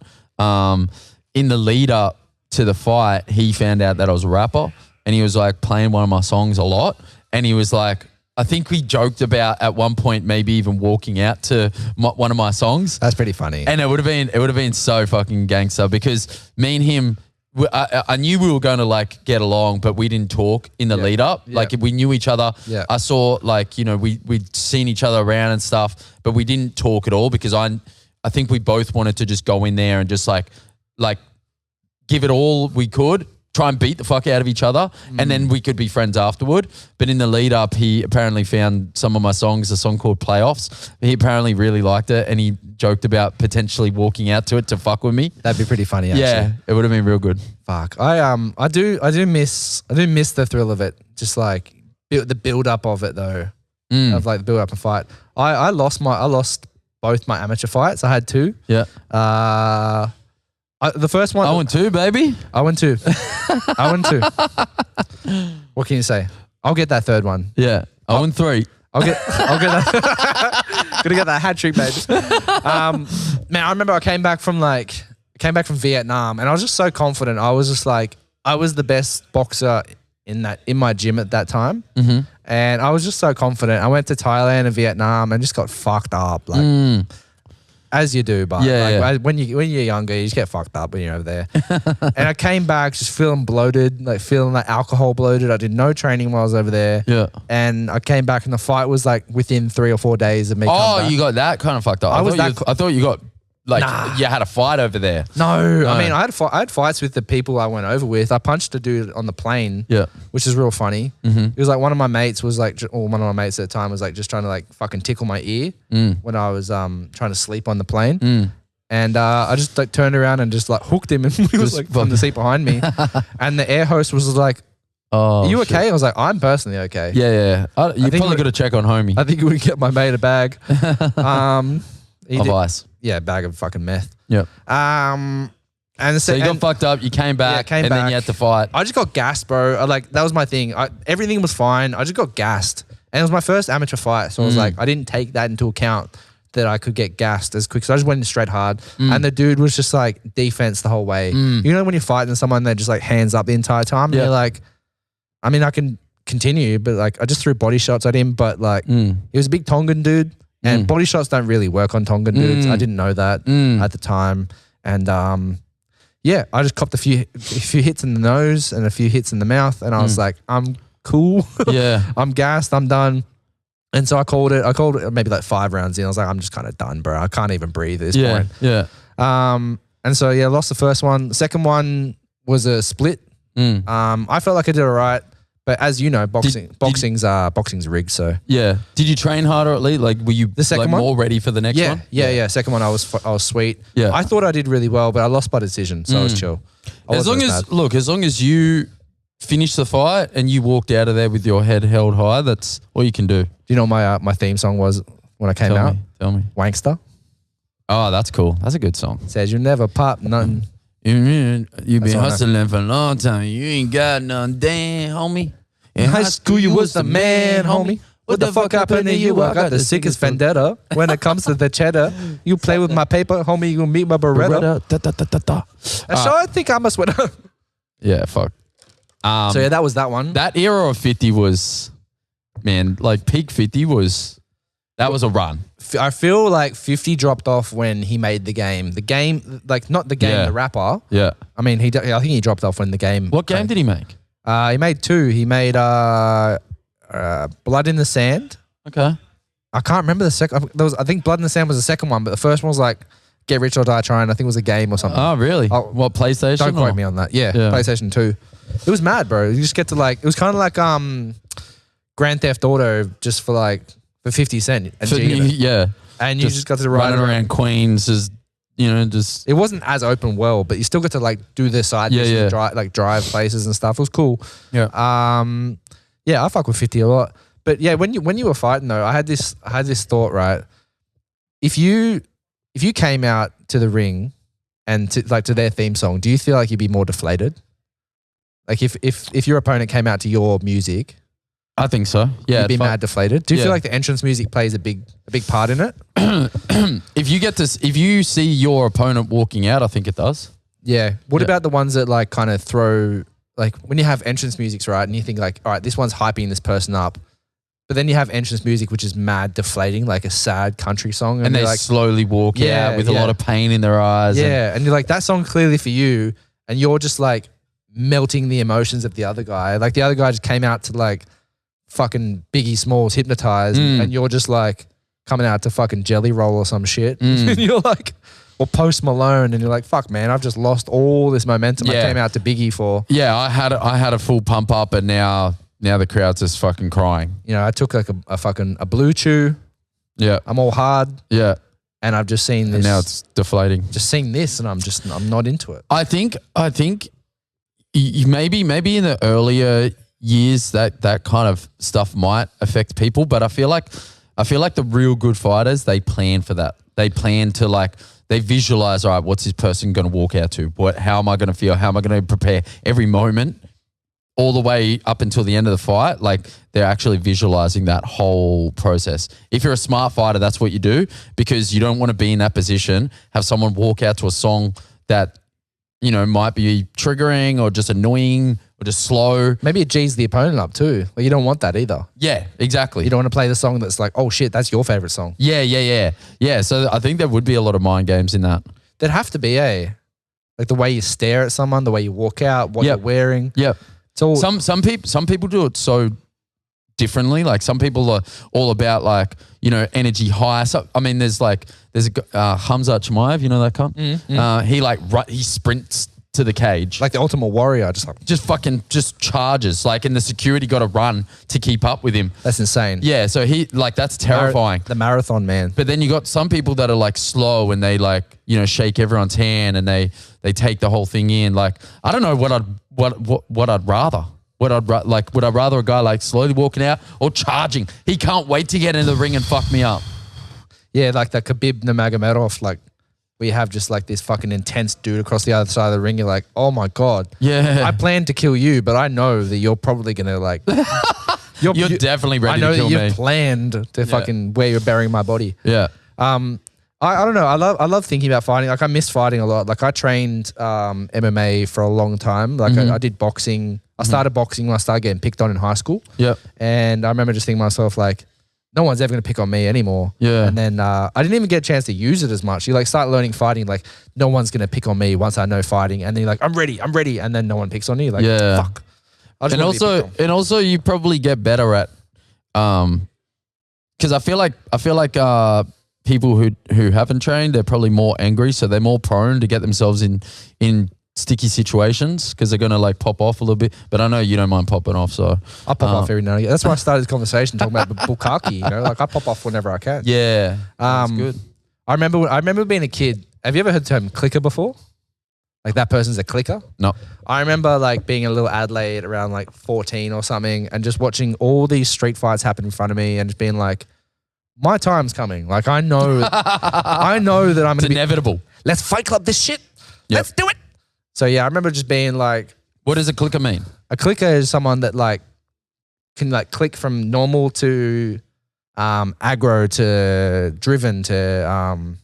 in the lead up to the fight, he found out that I was a rapper and he was like playing one of my songs a lot, and he was like, I think we joked about at one point maybe even walking out to one of my songs. That's pretty funny. And it would have been so fucking gangster because me and him, I knew we were going to like get along, but we didn't talk in the lead up. Yeah. Like we knew each other. Yeah. I saw like, you know, we'd seen each other around and stuff, but we didn't talk at all because I think we both wanted to just go in there and just like give it all we could, try and beat the fuck out of each other, and then we could be friends afterward. But in the lead up, he apparently found some of my songs, a song called Playoffs. He apparently really liked it, and he joked about potentially walking out to it to fuck with me. That'd be pretty funny, actually. Yeah, it would have been real good. Fuck. I do miss the thrill of it. Just like the build up of it though. Of like the build up and fight. I lost both my amateur fights. I had 2. Yeah. The first one I won 2, baby. I won 2. I won 2. What can you say? I'll get that third one. Yeah. I won 3. I'll get that. Gonna get that hat trick, baby. Man, I remember I came back from Vietnam, and I was just so confident. I was just like, I was the best boxer in my gym at that time, and I was just so confident. I went to Thailand and Vietnam and just got fucked up, like as you do. But when you're younger, you just get fucked up when you're over there. And I came back just feeling bloated, like feeling like alcohol bloated. I did no training while I was over there. Yeah, and I came back and the fight was like within 3 or 4 days of me. Oh, you got that kind of fucked up. I thought you got. Like, you had a fight over there. No. I mean, I had fights with the people I went over with. I punched a dude on the plane, which is real funny. It was like one of my mates was like, or one of my mates at the time was like just trying to like fucking tickle my ear when I was trying to sleep on the plane. And I just like turned around and just like hooked him, and he was like from the seat behind me. And the air host was like, "Oh, are you okay?" I was like, "I'm personally okay." Yeah. You probably got to check on homie. I think we would get my mate a bag. Of ice. Yeah, a bag of fucking meth. Yep. And so you got fucked up, you came back, then you had to fight. I just got gassed, bro. That was my thing. Everything was fine. I just got gassed. And it was my first amateur fight. So I was like, I didn't take that into account that I could get gassed as quick. So I just went in straight hard. And the dude was just like defense the whole way. You know when you're fighting someone, they're just like hands up the entire time? And you're like, I mean, I can continue, but like I just threw body shots at him. But like he was a big Tongan dude. And body shots don't really work on Tongan dudes. I didn't know that at the time. And I just copped a few hits in the nose and a few hits in the mouth. And I was like, I'm cool. I'm gassed. I'm done. And so I called it maybe like 5 rounds in. I was like, I'm just kind of done, bro. I can't even breathe at this point. Yeah. And so, I lost the first one. The second one was a split. I felt like I did all right. But as you know, boxing's rigged. So yeah, did you train harder at least? Like, were you the second one more ready for the next one? Yeah. Second one, I was sweet. Yeah, I thought I did really well, but I lost by decision, so I was chill. As long as you finished the fight and you walked out of there with your head held high, that's all you can do. Do you know what my theme song was when I came out? Tell me. Wankster. Oh, that's cool. That's a good song. Says you never pop nothing. You've been hustling for a long time. You ain't got none, damn, homie. In high school, you was the man, homie. What the fuck happened to you? I got the sickest vendetta. When it comes to the cheddar, you play with my paper, homie. You meet my Beretta. So I think I must win. Yeah, fuck. So that was that one. That era of 50 was, man, like peak 50 was. That was a run. I feel like 50 dropped off when he made the game. The game, like not the game, the rapper. Yeah. I mean, I think he dropped off when the game. What game did he make? He made 2. He made Blood in the Sand. Okay. I can't remember the second. I think Blood in the Sand was the second one, but the first one was like Get Rich or Die Trying. I think it was a game or something. Oh, really? Oh, What, PlayStation? Don't quote or? me on that. Yeah, PlayStation 2. It was mad, bro. You just get to like, it was kind of like Grand Theft Auto just for 50 cent. And, Yeah. and you just got to ride running around Queens as, just. It wasn't as open world, but you still got to like do the side missions, drive places and stuff. It was cool. Yeah. I fuck with 50 a lot. But yeah, when you were fighting though, I had this thought, right? If you came out to the ring and to their theme song, do you feel like you'd be more deflated? Like if your opponent came out to your music, I think so. Yeah. you'd be mad deflated. Do you feel like the entrance music plays a big part in it? If you see your opponent walking out, I think it does. Yeah. What about the ones that like kind of throw, like when you have entrance musics, right? And you think like, all right, this one's hyping this person up. But then you have entrance music, which is mad deflating, like a sad country song. And they like, slowly walk out with a lot of pain in their eyes. Yeah. And you're like, that song's clearly for you. And you're just like melting the emotions of the other guy. Like the other guy just came out to like fucking Biggie Smalls Hypnotize. And you're just like coming out to fucking Jelly Roll or some shit. And you're like, or Post Malone. And you're like, fuck, man, I've just lost all this momentum I came out to Biggie for. Yeah. I had a full pump up and now the crowd's just fucking crying. You know, I took like a Blue Chew. Yeah. I'm all hard. Yeah. And I've just seen this. And now it's deflating. Just seeing this and I'm not into it. I think maybe in the earlier years that kind of stuff might affect people, but I feel like the real good fighters, they plan for that. They plan to they visualize, all right, what's this person going to walk out to? How am I going to feel? How am I going to prepare every moment? All the way up until the end of the fight, like they're actually visualizing that whole process. If you're a smart fighter, that's what you do because you don't want to be in that position, have someone walk out to a song that, might be triggering or just annoying or just slow. Maybe it G's the opponent up too. Like you don't want that either. Yeah, exactly. You don't want to play the song that's like, oh shit, that's your favorite song. Yeah, so I think there would be a lot of mind games in that. There'd have to be, like the way you stare at someone, the way you walk out, what you're wearing. Yep. So some people do it so differently. Like some people are all about energy high. So I mean, there's a Hamza Chimaev, you know that cunt. He sprints to the cage like the Ultimate Warrior, just charges. And the security got to run to keep up with him. That's insane. Yeah, so he that's terrifying. The marathon man. But then you got some people that are slow and they shake everyone's hand and they take the whole thing in. I don't know what I'd rather. Would I rather a guy slowly walking out or charging? He can't wait to get into the ring and fuck me up. Yeah, like the Khabib Nurmagomedov, where you have just this fucking intense dude across the other side of the ring. You're like, oh my God. Yeah. I planned to kill you, but I know that you're probably going to You're definitely ready to kill me. I know that you've planned to fucking where you're burying my body. Yeah. I don't know. I love thinking about fighting. I miss fighting a lot. I trained MMA for a long time. I did boxing. I started boxing when I started getting picked on in high school. Yep. And I remember just thinking to myself, no one's ever going to pick on me anymore. Yeah. And then I didn't even get a chance to use it as much. You start learning fighting, no one's going to pick on me once I know fighting. And then you're like, I'm ready. And then no one picks on you. Fuck. And also you probably get better at, because I feel like people who haven't trained, they're probably more angry. So they're more prone to get themselves in sticky situations because they're going to like pop off a little bit. But I know you don't mind popping off, so I pop off every now and again. That's why I started this conversation talking about Bukkake. You know, like I pop off whenever I can. Yeah, that's good. I remember being a kid. Have you ever heard the term clicker before? Like that person's a clicker? No. I remember like being a little Adelaide around like 14 or something and just watching all these street fights happen in front of me and just being like, my time's coming. Like I know that I'm going to be inevitable. Let's fight club this shit. Yep. Let's do it. So yeah, I remember just being like, what does a clicker mean? A clicker is someone that like can like click from normal to aggro to driven to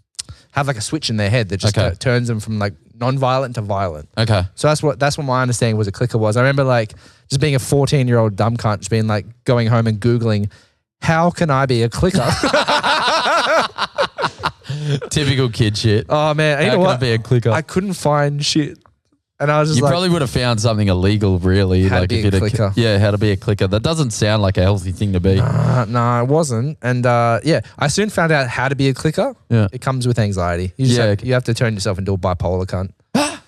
have like a switch in their head that just turns them from like non-violent to violent. Okay. So that's what my understanding was a clicker was. I remember like just being a 14-year-old dumb cunt, just being like going home and Googling, how can I be a clicker? Typical kid shit. Oh man, you know how what? can I be a clicker? I couldn't find shit. And I was just You like, probably would have found something illegal, really. How to like be if a you'd have- clicker. Yeah, how to be a clicker. That doesn't sound like a healthy thing to be. no, it wasn't. And yeah, I soon found out how to be a clicker. Yeah. It comes with anxiety. You just Yeah. you have to turn yourself into a bipolar cunt. But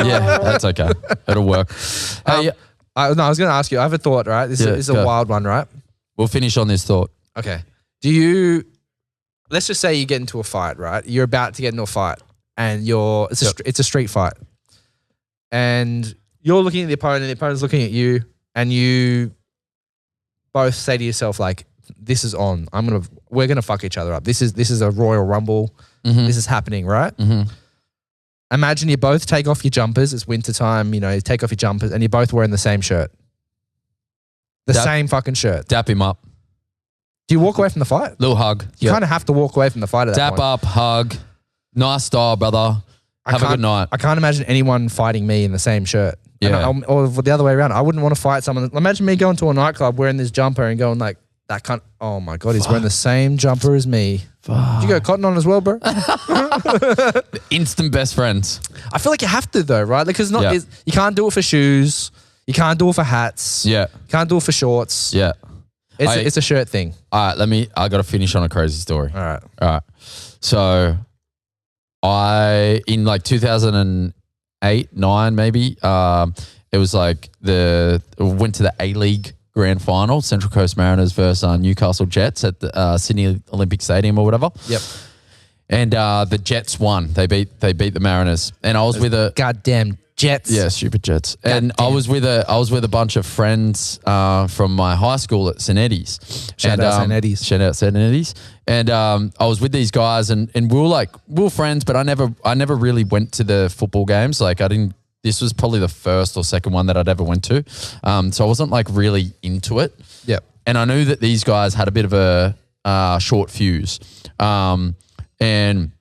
Yeah, that's okay. It'll work. Hey, I was going to ask you, I have a thought, right? This Yeah, is a go. wild one, right? we'll finish on this thought. Okay. Let's just say you get into a fight, right? You're about to get into a fight and it's a street fight. And you're looking at the opponent's looking at you, and you both say to yourself, like, this is on. We're gonna fuck each other up. This is a Royal Rumble. Mhm. This is happening, right? Mhm. Imagine you both take off your jumpers. It's winter time, you take off your jumpers, and you're both wearing the same shirt. The same fucking shirt. Dap him up. Do you walk away from the fight? Little hug. You kind of have to walk away from the fight at that Dap point. up, hug. Nice style, brother. Have a good night. I can't imagine anyone fighting me in the same shirt. Yeah. Or the other way around. I wouldn't want to fight someone. Imagine me going to a nightclub wearing this jumper and going like, that cunt. Oh my God, he's wearing the same jumper as me. Did you go Cotton On as well, bro? Instant best friends. I feel like you have to though, right? Because Yeah. you can't do it for shoes. You can't do it for hats. Yeah. You can't do it for shorts. Yeah. It's a shirt thing. All right, I got to finish on a crazy story. All right. All right. So in like 2008, 9 maybe, it was like went to the A-League grand final, Central Coast Mariners versus Newcastle Jets at the Sydney Olympic Stadium or whatever. Yep. And the Jets won. They beat the Mariners. And I was with a Goddamn Jets. yeah, stupid Jets. And I was with a bunch of friends from my high school at St. Eddie's. Shout out St. Eddie's. Shout out St. Eddie's. And I was with these guys, and we were friends, but I never really went to the football games. Like this was probably the first or second one that I'd ever went to. So I wasn't like really into it. Yep. And I knew that these guys had a bit of a short fuse. And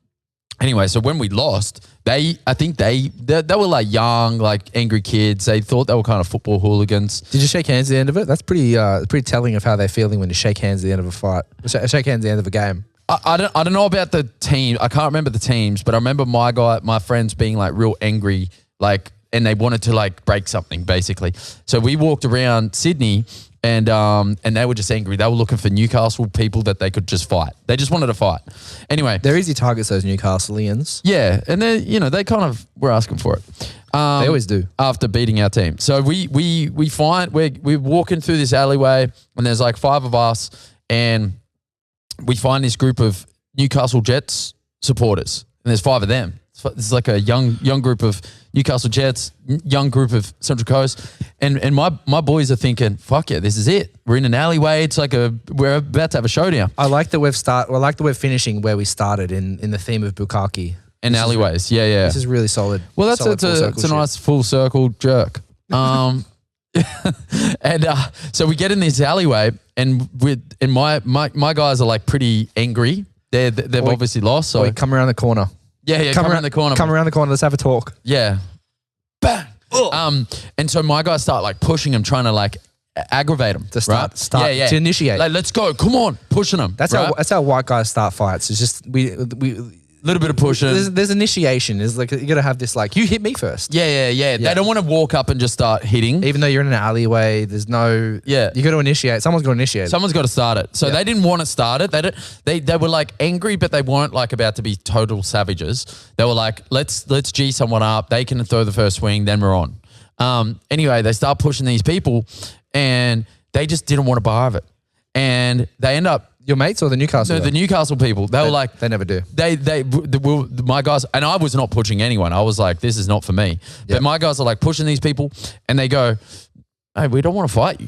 anyway, so when we lost, I think they were like young, like angry kids. They thought they were kind of football hooligans. Did you shake hands at the end of it? That's pretty telling of how they're feeling when you shake hands at the end of a fight. Shake hands at the end of a game. I don't know about the team. I can't remember the teams, but I remember my friends being like real angry, like, and they wanted to like break something basically. So we walked around Sydney, and they were just angry. They were looking for Newcastle people that they could just fight. They just wanted to fight. Anyway, They're easy targets, those Newcastleians. yeah, and they kind of were asking for it. They always do. After beating our team. So we're walking through this alleyway, and there's like 5 of us, and we find this group of Newcastle Jets supporters, and there's 5 of them. It's like a young group of Newcastle Jets, young group of Central Coast, and my boys are thinking, fuck yeah, this is it. We're in an alleyway. It's like we're about to have a showdown. I like that we're finishing where we started in the theme of Bukkake. And alleyways, yeah. This is really solid. Well, solid it's a nice full circle jerk. And so we get in this alleyway, and my guys are like pretty angry. They've obviously lost. So come around the corner. yeah, come around the corner. Come around the corner. Let's have a talk. Yeah. Bang. And so my guys start like pushing him, trying to like aggravate him. To start yeah. to initiate. Like, let's go. Come on. Pushing him. That's how white guys start fights. It's just we little bit of pushing. there's initiation. Is like you got to have this like you hit me first. Yeah. They don't want to walk up and just start hitting. Even though you're in an alleyway, there's no. Yeah. You got to initiate. Someone's got to initiate. Someone's got to start it. So they didn't want to start it. They were like angry, but they weren't like about to be total savages. They were like, let's G someone up. They can throw the first swing, then we're on. Anyway, they start pushing these people, and they just didn't want a bar of it. And they end up. Your mates or the Newcastle? No, the Newcastle people. They were like, they never do. My guys, and I was not pushing anyone. I was like, this is not for me. Yep. But my guys are like pushing these people, and they go, hey, we don't want to fight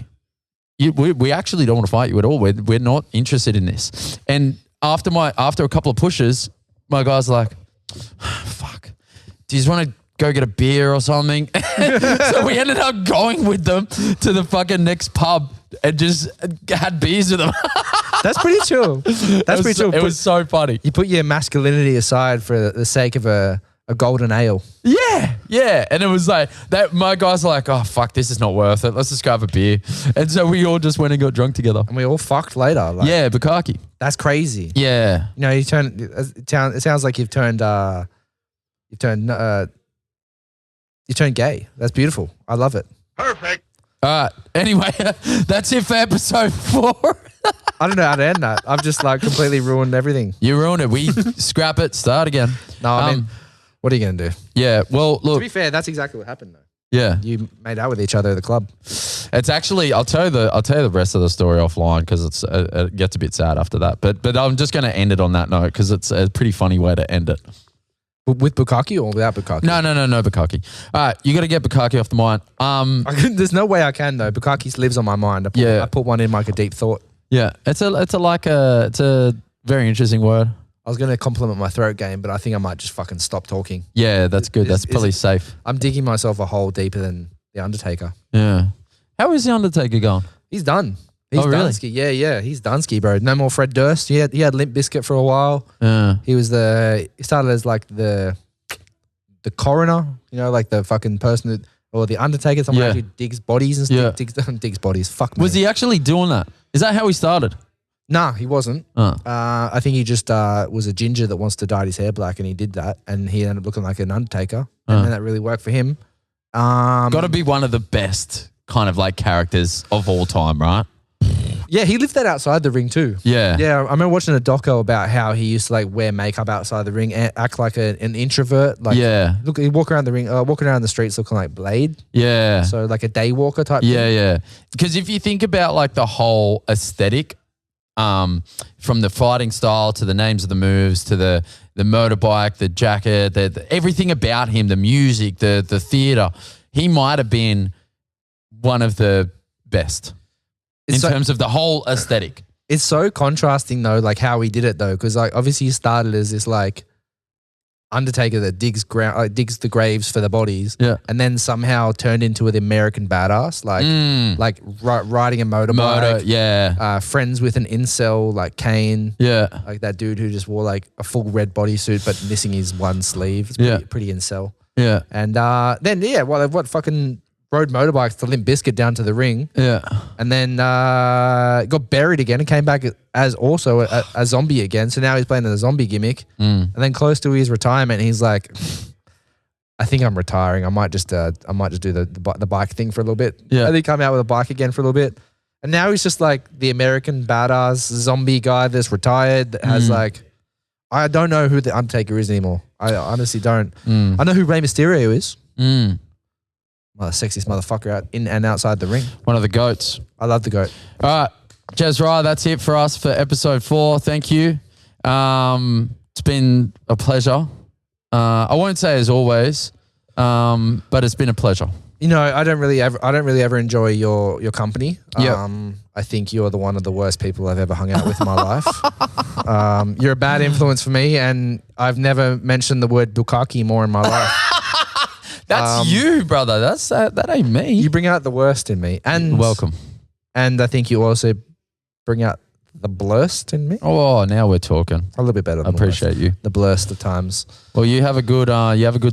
you. We actually don't want to fight you at all. We're not interested in this. And after a couple of pushes, my guys are like, fuck, do you just want to go get a beer or something? So we ended up going with them to the fucking next pub and just had beers with them. That's pretty chill. That's pretty chill. It was so funny. You put your masculinity aside for the sake of a golden ale. Yeah. And it was like that. My guys are like, oh fuck, this is not worth it. Let's just go have a beer. And so we all just went and got drunk together. And we all fucked later. Like, Yeah, Bukkake. That's crazy. Yeah. You know, it sounds like you've turned gay. That's beautiful. I love it. Perfect. All right. Anyway, that's it for episode 4. I don't know how to end that. I've just like completely ruined everything. You ruined it. We scrap it, start again. No, I mean, what are you going to do? Yeah. Well, To look. be fair, that's exactly what happened though. Yeah. You made out with each other at the club. It's actually, I'll tell you the rest of the story offline because it gets a bit sad after that. But I'm just going to end it on that note because it's a pretty funny way to end it. With Bukkake or without Bukkake? No, Bukkake. All right, you got to get Bukkake off the mind. There's no way I can though. Bukkake lives on my mind. I put one in like a deep thought. Yeah, it's a very interesting word. I was going to compliment my throat game, but I think I might just fucking stop talking. Yeah, that's good. That's probably safe. I'm digging myself a hole deeper than The Undertaker. Yeah. How is The Undertaker going? He's done. He's really? done ski. Yeah. He's done ski, bro. No more Fred Durst. He had Limp Bizkit for a while. Yeah. He started as like the coroner, you know, like the fucking person or the Undertaker, someone who digs bodies and stuff. Digs bodies. Fuck me. Was he actually doing that? Is that how he started? Nah, he wasn't. I think he just was a ginger that wants to dye his hair black, and he did that, and he ended up looking like an Undertaker, and then that really worked for him. Got to be one of the best kind of like characters of all time, right? Yeah, he lived that outside the ring too. Yeah. Yeah, I remember watching a doco about how he used to like wear makeup outside the ring and act like an introvert. Like, look, he'd walk around the ring, walking around the streets looking like Blade. Yeah. So like a day walker type thing. Yeah. Because if you think about like the whole aesthetic, from the fighting style to the names of the moves to the motorbike, the jacket, everything about him, the music, the theater, he might have been one of the best in terms of the whole aesthetic. It's so contrasting though, like how he did it though, because like obviously he started as this like Undertaker that digs the graves for the bodies, and then somehow turned into an American badass, like riding a motorbike, friends with an incel like Kane, like that dude who just wore like a full red bodysuit but missing his one sleeve. It's pretty incel. Yeah, and then what fucking rode motorbikes to Limp Bizkit down to the ring. Yeah. And then got buried again and came back as also a zombie again. So now he's playing the zombie gimmick. And then close to his retirement, he's like, I think I'm retiring. I might just do the bike thing for a little bit. Yeah. And he come out with a bike again for a little bit. And now he's just like the American badass zombie guy that's retired that has like, I don't know who the Undertaker is anymore. I honestly don't. I know who Rey Mysterio is. Well, the sexiest motherfucker out in and outside the ring. One of the goats. I love the goat. All right, Jezri, that's it for us for episode 4. Thank you. It's been a pleasure. I won't say as always, but it's been a pleasure. You know, I don't really ever enjoy your company. I think you're one of the worst people I've ever hung out with in my life. You're a bad influence for me, and I've never mentioned the word Bukkake more in my life. That's you, brother. That ain't me. You bring out the worst in me. And you're welcome. And I think you also bring out the blurst in me. Oh, now we're talking. A little bit better. I appreciate you. The blurst of times. Well, you have a good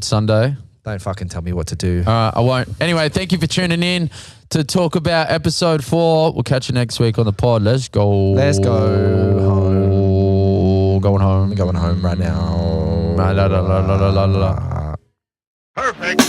Sunday. Don't fucking tell me what to do. I won't. Anyway, thank you for tuning in to talk about episode 4. We'll catch you next week on the pod. Let's go. Let's go home. Going home. I'm going home right now. Perfect.